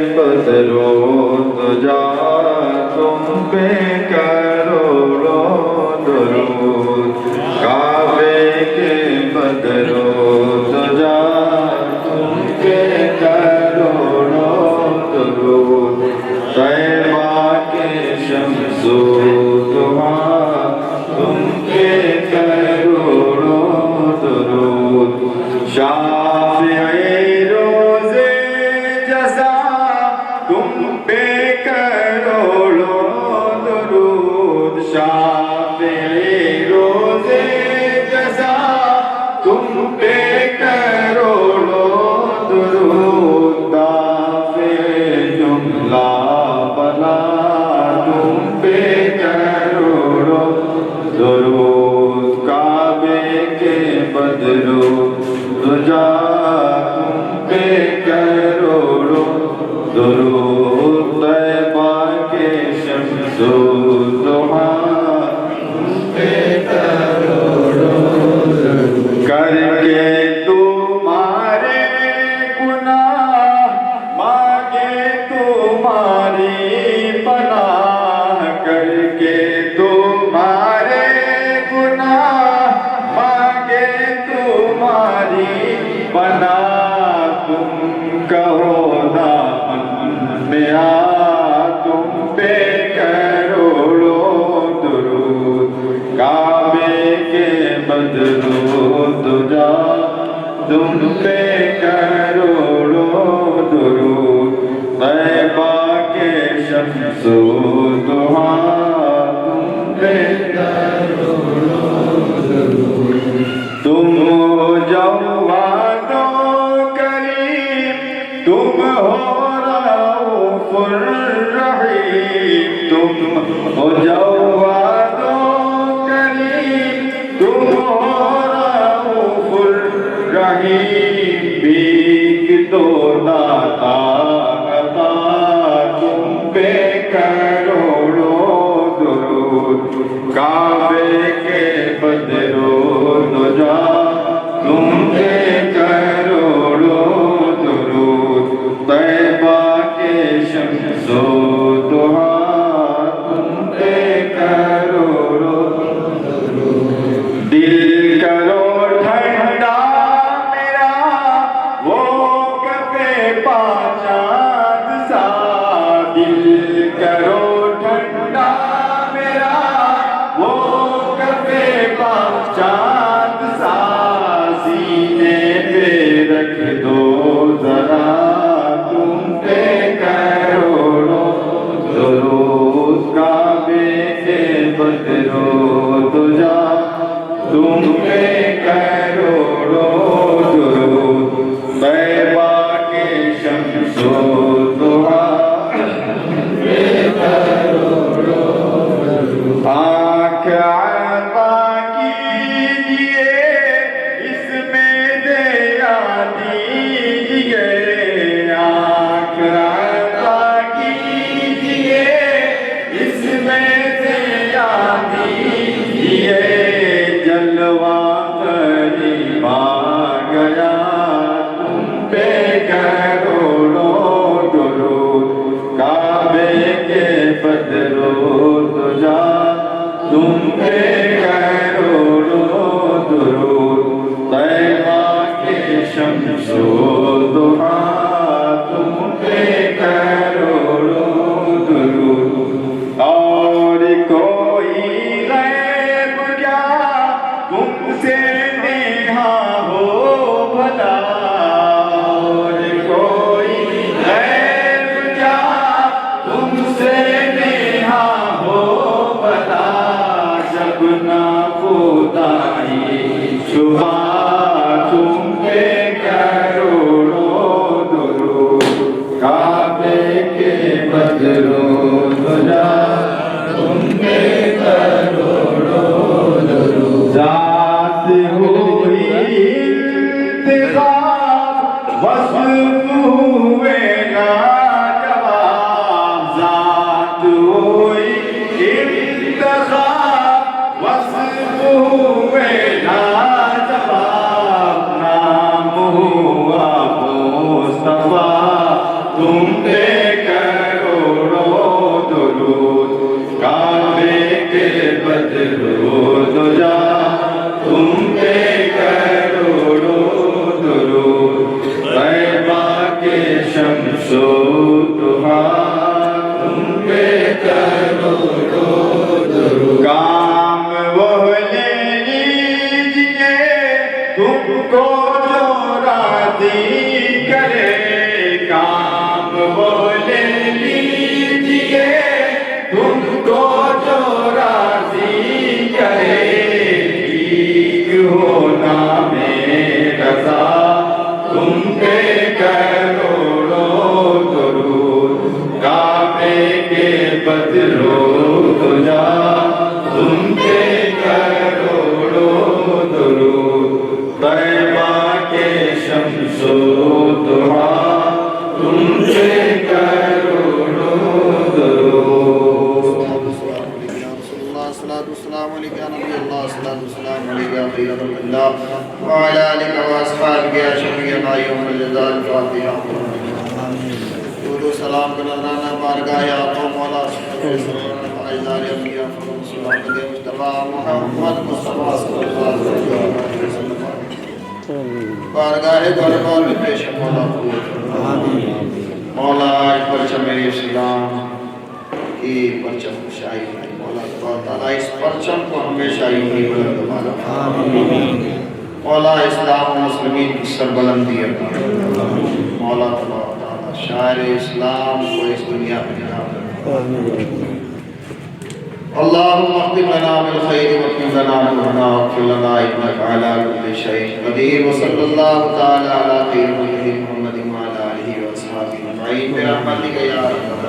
दरूद जा तुम पे करोड़ों दरूद, काबे के बदरूद जा तुम पे करोड़ों दरूद, तैबा के शम्सो दुआ तुम पे करोड़ों दरूद, शाफ़िई रोज़े जज़ा तुम पे करोड़ों दरूद, शाफ़िई रोज़े जज़ा तुम पे करोड़ों दरूद, दाफ़े जुमला बला तुम पे करोड़ों दरूद, काबे के बदरूद जा तुम पे करोड़ों दरूद, तैबा के शम्सो दुआ तुम पे करोड़ों दरूद, करके तुम्हारे गुनाह मांगे तुम्हारी पनाह, करके तुम्हारे गुनाह मांगे तुम्हारी पनाह, तुम कहो ना में आ तुम पे करोड़ों दरूद, काबे के बदरूद जा तुम पे करोड़ों दरूद, तैबा के शम्सो दुआ तुम पे करोड़ों दरूद, तुम हो जवादो करीम तुम हो रऊफ़ुर रहीम, तुम हो जवादो करीम तुम हो रऊफ़ुर रहीम, भीख दो दाता अता तुम पे करोड़ों करोड़ों दुरूद, काबे के बदरूद जा तुम पे करोड़ों दुरूद, तैबा के शम्सो दुहा तुम पे करोड़ों दुरूद। काम वो ले लीजिए तुमको जो राज़ी करे, काम वो ले लीजिए तुमको जो राज़ी करे, ठीक होना में रज़ा तुम पे करोड़ों दुरूद, काबे के बदरूद जा तुम पे करोड़ों दुरूद, तैबा के शम्सो दुहा तुम पे करोड़ों दुरूद। अस्सलाम अलैका नबी अल्लाह अस्सलाम अलैका खैरुल अल्लाह व अला आलिका व अस्हाबिका या शफीअना यौमल जज़ाल फातिहा। दुरूद सलाम करना बारगाह आका मौला अजदार अंबिया सल्लल्लाहु अलैहि मुस्तफा मुहम्मद मुस्तफा सल्लल्लाहु अलैहि वसल्लम बारगाह दरबार में पेश मौला आमीन। मौला आज परचम इस्लाम की परचम शाही मौला ताला इस परचम को हमेशा यूं ही बुलंद माना आमीन। मौला इस्लाम और मुस्लिमीन की सरबुलंदी अता मौला ताला शायर इस्लाम को इस दुनिया में आमीन। अल्लाहुम्मा अख्तिम लना बिल खैर व अख्तिम लना बिल वग़फिर लना इन्नका अला कुल्लि शैइन क़दीर व सल्लल्लाहु तआला अला खैरि खल्क़िही मुहम्मदिन व अला आलिहि व अस्हाबिही अजमईन बिरहमतिका या अरहमर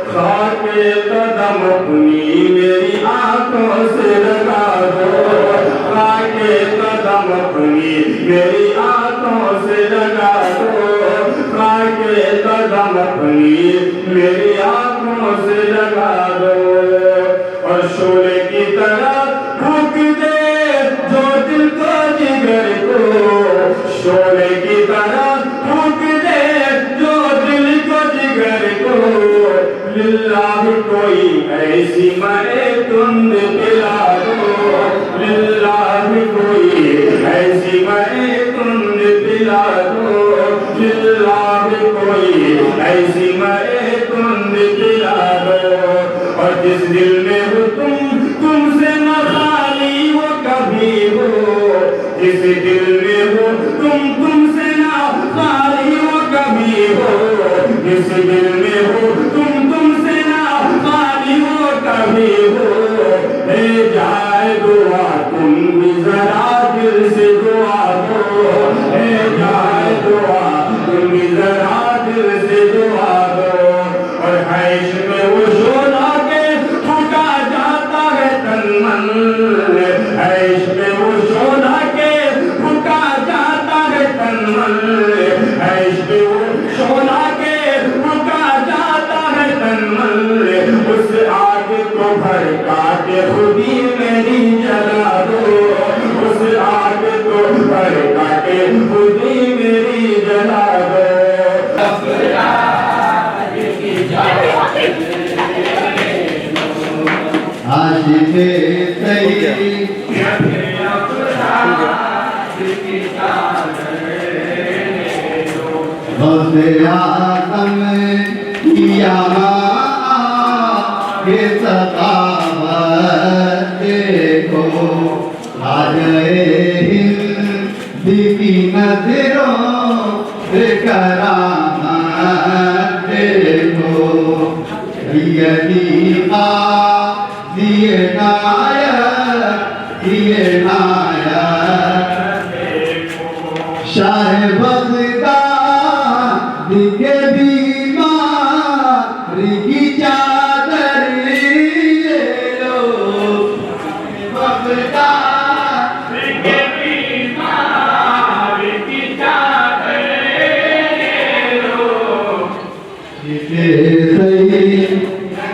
खाके कदम अपनी मेरी आंखों से लगा दो, आके कदम अपनी मेरी आंखों से लगा दो, आके कदम अपनी मेरी आंखों से लगा दो। और शोले की तरह फूंक दे जो दिल को जिगर को, शोले की तरह फूंक दे जो दिल को जिगर को। लिल्लाह कोई ऐसी मरे तुम पिला दो, लिल्लाह कोई ऐसी मरे तुम पिला दो, लिल्लाह कोई ऐसी मरे तुम पिला दो। और जिस दिल में हो तुमसे न खाली वो कभी हो, जिस दिल में हो तुमसे न खाली वो कभी हो, जिस दिल में हो तुमसे न खाली वो कभी हो। ले जाए दुआ तुम भी जरा दिल से दुआ दो, ले जाए दुआ तुम भी जरा दिल से दुआ दो। और हैश में वो शोला के फूका जाता है तन मन, हैश में वो शोला के फूका जाता है तन मन, हैश में वो शोला के फूका जाता है तन मन। उस आग को भड़का के खुदी मेरी जला दो, उस आग को भड़का के खुदी मेरी जला दो। आशिक़े सही गौसे आज़म किया के सतावत देखो, आ गए हिंद की नजरों से करामत देखो। दिए नायक शाह बग़दाद के बीमार की चादर ले लो, बग़दाद के बीमार की चादर ले लो। सही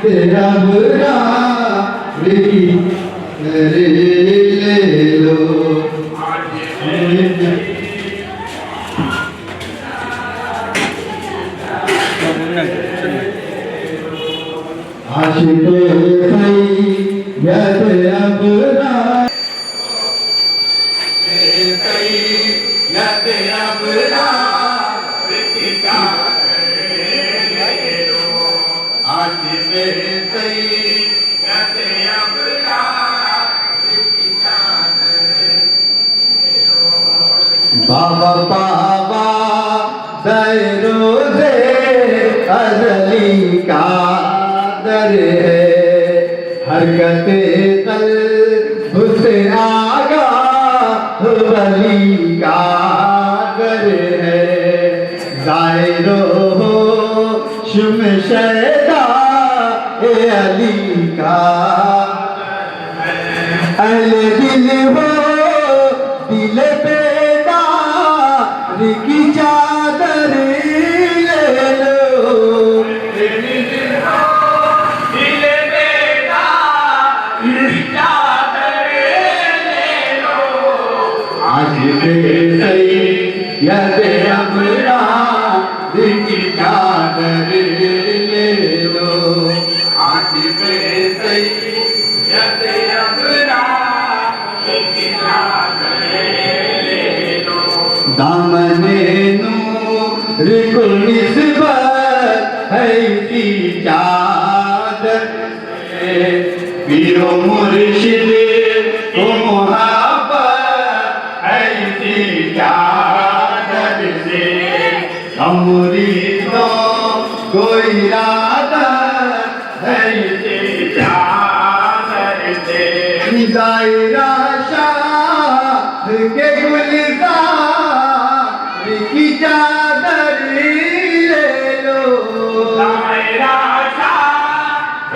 तेरा बुरा ले लो। आशिक़े सैयद अबरार सैयद अबरार की चादर ले लो, आशिक़े सैयद अबरार की चादर ले लो। बाबा बाबा रोज़े अज़ली का दर है, हरकते कल्ब से आगा वली का दर है। ज़ाहिरो शुम शैदा अली का अहले दिल हो दिल बेदार की चादर ले लो, दिल बेदार की चादर ले लो। आशिक़े सैयद अबरार की चादर ले लो, आशिक़े सैयद अबरार की चादर ले लो। दामने नूर को निस्बत है की चादर से, पीरो मुर्शिद को मोहब्बत है की चादर से। हम मुरीदों को इरादत है की चादर से। दायरा शाह के गुलज़ार की चादर ले लो, दायरा शाह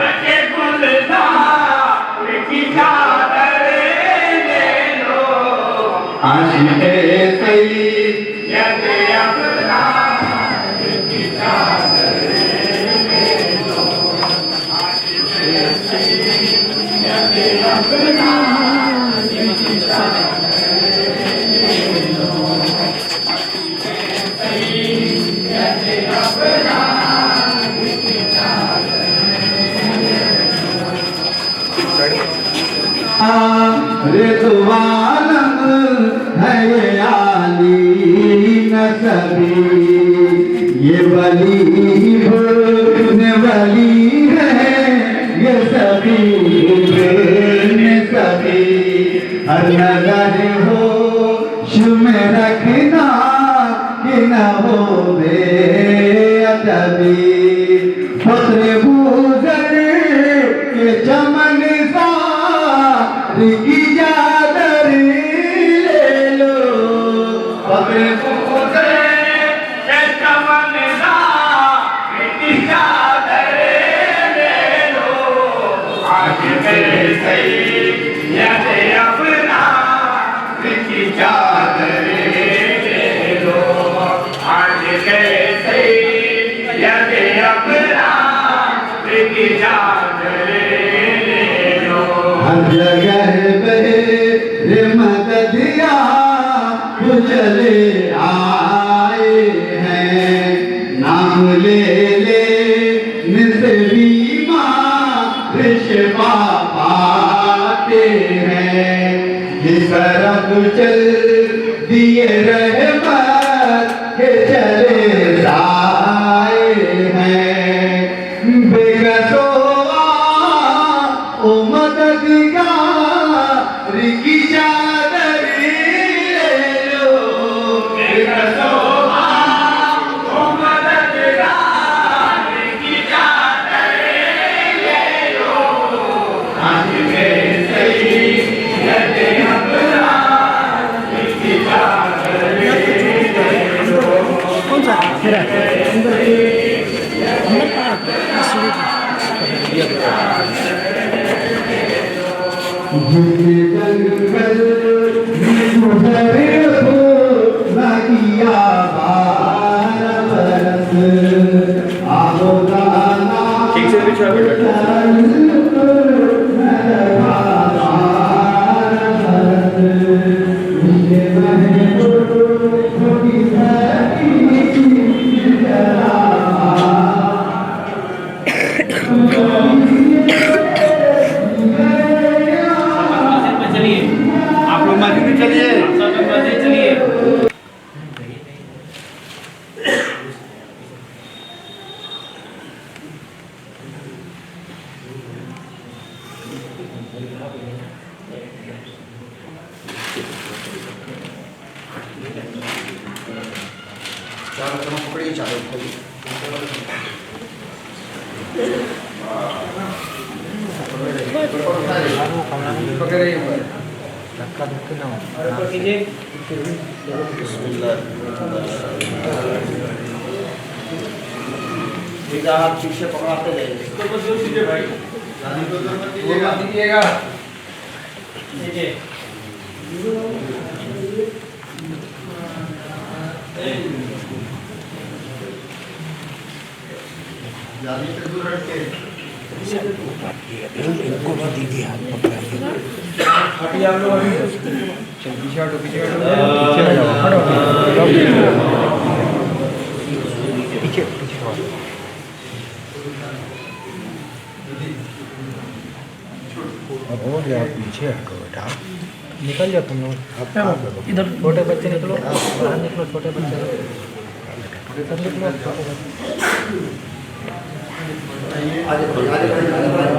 रिज़वान है ये आली नसबी, ये वली ने वली है ये सभी ने सभी। हर नजर हो में रखना कि न हो बेअदबी। फक्र बूज़र के चमन की चादर ले लो, फक्र बूज़र के चमन की चादर ले लो। आज मेरे सैयद अपना की चादर ले लो। आज मेरे सैयद अपना की चादर ले लो। हर जगह पे मददिया चले आए हैं, नाम ले ले निस्बी माँ रिश्वा पाते हैं। जिस तरफ चल दिए रहमत के चले आए हैं। बेकसो ओ मददगार की चादर ले लो, बेकसो ओ मददगार की चादर ले लो। आज मेरे सैयद अपना की चादर ले लो। कौन सा मेरा जंगल गुजरे हो न किया 12 बरस, आओ गाना ठीक से पीछे बेटा। आप लोग मस्जिद में चलिए, चलिए। चारों पकड़िए, चारों खोलिए। बिस्मिल्लाह। हाथ पीछे पकड़ाते जाइए। दीजिएगा। इनको भी दीजिए हाथ पकड़ाइए। हटिए आप लोग अभी। चल पीछे हटो, पीछे हटो, पीछे पीछे पीछे और यार पीछे हटो बेटा, निकल जाओ तुम लोग। इधर छोटे बच्चे निकलो, बाहर निकलो, छोटे बच्चे इधर निकलो, छोटे बच्चे। आगे बढ़िए, आगे बढ़िए, आगे बढ़िए।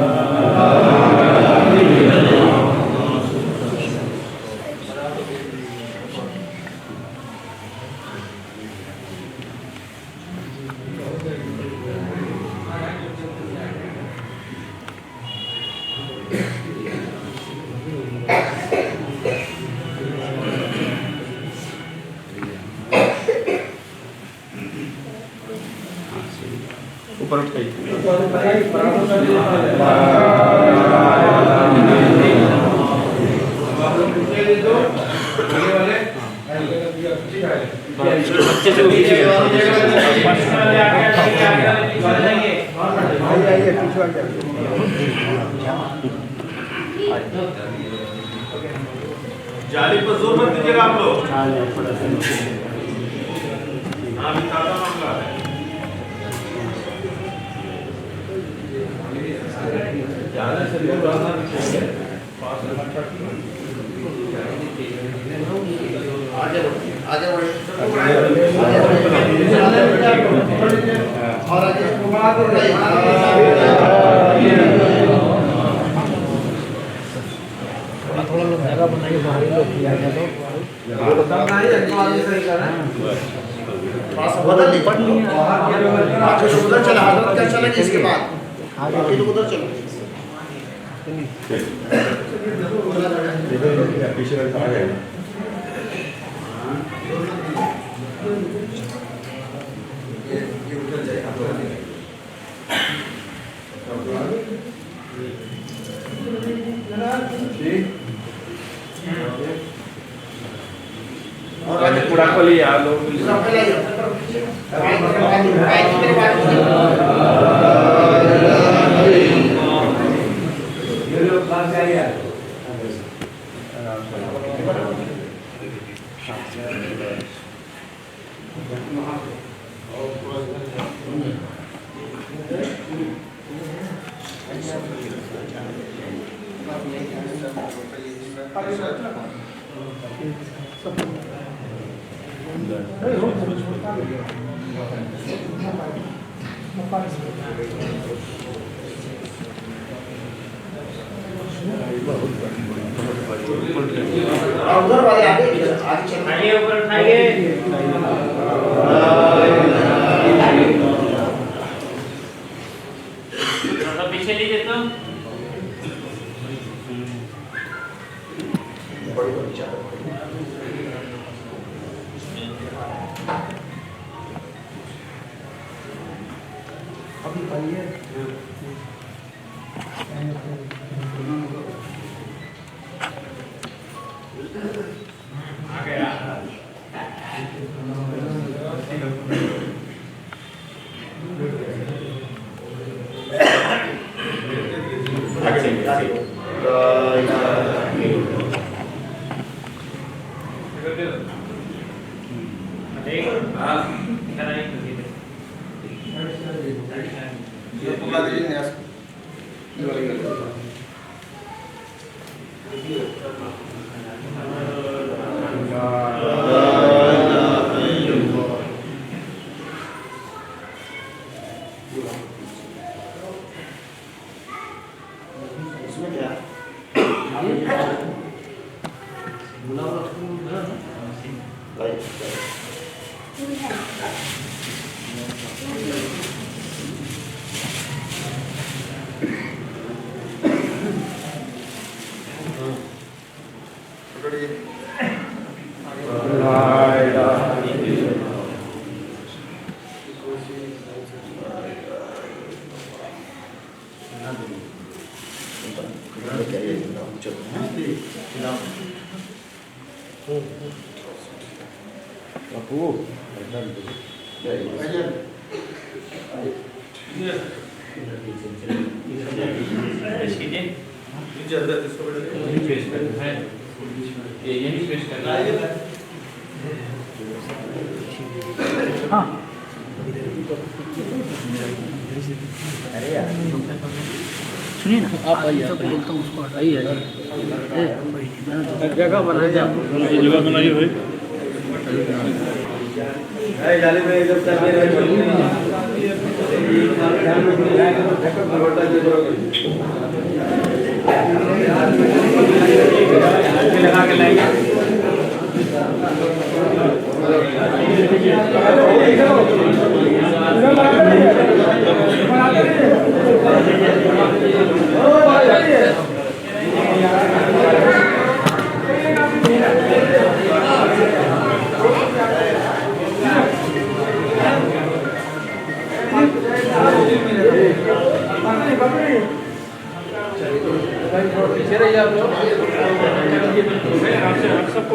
ऊपर उठाइए। जाली पर जोर मत दीजिएगा आप लोग। हाँ भी ताज़ा मामला है। ज़्यादा से दूर रहना भी चाहिए। आगे बढ़े और आगे थोड़ा लोग जगह बनाइए बाहरी लोग किया गया तो बदल नहीं पढ़ नहीं आगे से उधर चला हजरत क्या चलेगी इसके बाद आगे लोग उधर चलो और आगे पूरा को लिया लोग उधर वाले आगे चलिए ऊपर उठाइए पीछे लीजिए तो बड़ी बड़ी चादर अभी पाइए इसमें क्या हाँ सुनिए ना आप आइए तो बोलता हूँ उसको आइए जगह बनाइए जगह बनाइए भाई जाली में एकदम लगा के लाएंगे सबको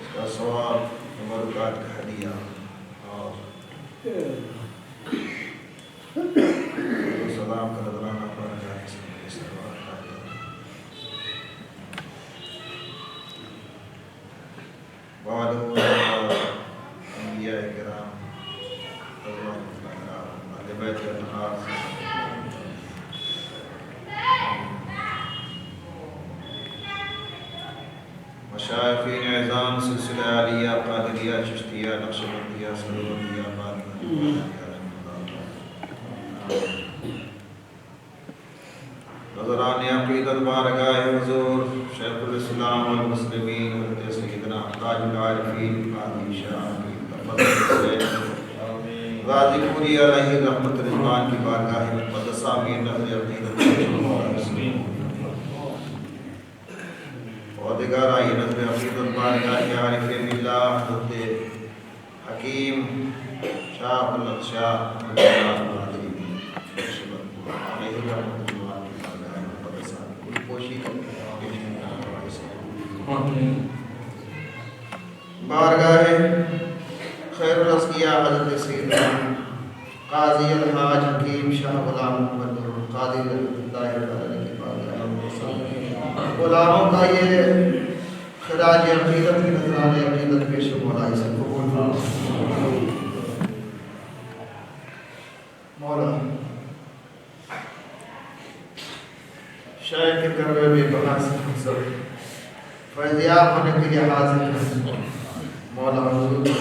इसका सवाब मुबारकात का हदिया और सलाम का नजराना पड़ जाए बाद अंबिया किराम अल्लाह बैत के नहार मशाइखीन एज़ाम सिलसिला आलिया कादरिया चिश्तिया नक्शबंदिया सलवंदिया नज़रान अक़ीदत बारगाह हुज़ूर शेखुल इस्लाम वल मुस्लिमीन हज़रत सय्यदना ताजुल आरिफीन कादी शाह गाज़ीपुरी अलैहि रहमत रिज़वान की बारगाह मुक़द्दसा में नज़र अक़ीदत और दिगार आई नज़र अक़ीदत बारगाह के आरिफ़ बिल्लाह हज़रत हकीम शाह बुलंद शाह बारगाह खैरुल अज़किया हज़रत सय्यदना काज़ी अल-हाज हकीम शाह गुलाम मोहम्मद कादिर रहमतुल्लाह अलैहि की बारगाह गुलामों का ये खराज अक़ीदत की नज़राने अक़ीदत पेश मौला इसे कबूल मौला शायद के करवे में बहास सब फैज़याब होने के लिए हाजिर हैं मौला हुज़ूर की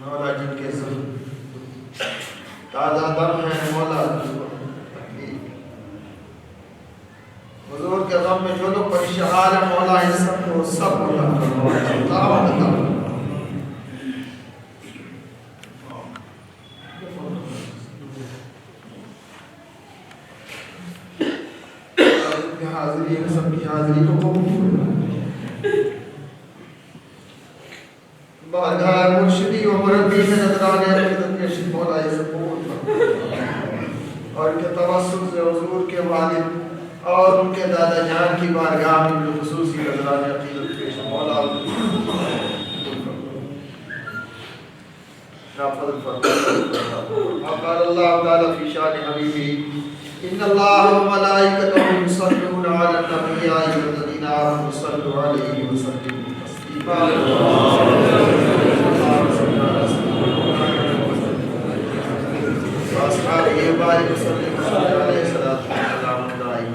मौला जिनके सब ताज़ा दम है मौला हुज़ूर के गम में जो लोग परेशान हैं मौला इन सब को सब मौला हाज़िरी सबकी हाज़िरी को बारगाह मुर्शिदी व मुरब्बी में नज़राने अक़ीदत के मौला इसे कबूल और इनके तवस्सुल से हुज़ूर के वालिद और उनके दादा जान की बारगाह में ख़ुसूसी नज़राने अक़ीदत के मौला नाफज़ल फरमाया क़ाल अल्लाह तआला फ़ी शान हबीबी इन्नल्लाह व मलाइकतहु युसल्लूना अलन नबी या अय्युहल्लज़ीना आमनू सल्लू अलैहि व सल्लिमू तस्लीमा वासहाबिही व बारिक वसल्लिम अलैहि सल्लल्लाहु अलैहि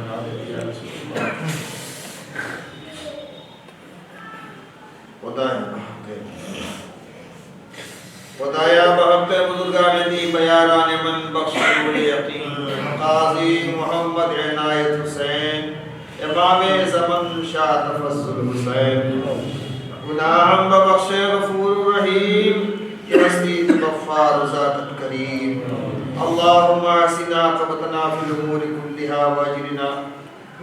खुदाया बहक़ बुज़ुर्गान दी बयारान मन बख्शुल यकीन काज़ी मोहम्मद इनायत हुसैन इमाम ज़मन शाह तफज़्ज़ुल हुसैन गुनाह बख्श गफूर रहीम यस्तीद गफ्फार ज़ात करीम अल्लाहुम्मा असिना क़बतना फिल उमूरि कुल्लिहा वअजरिना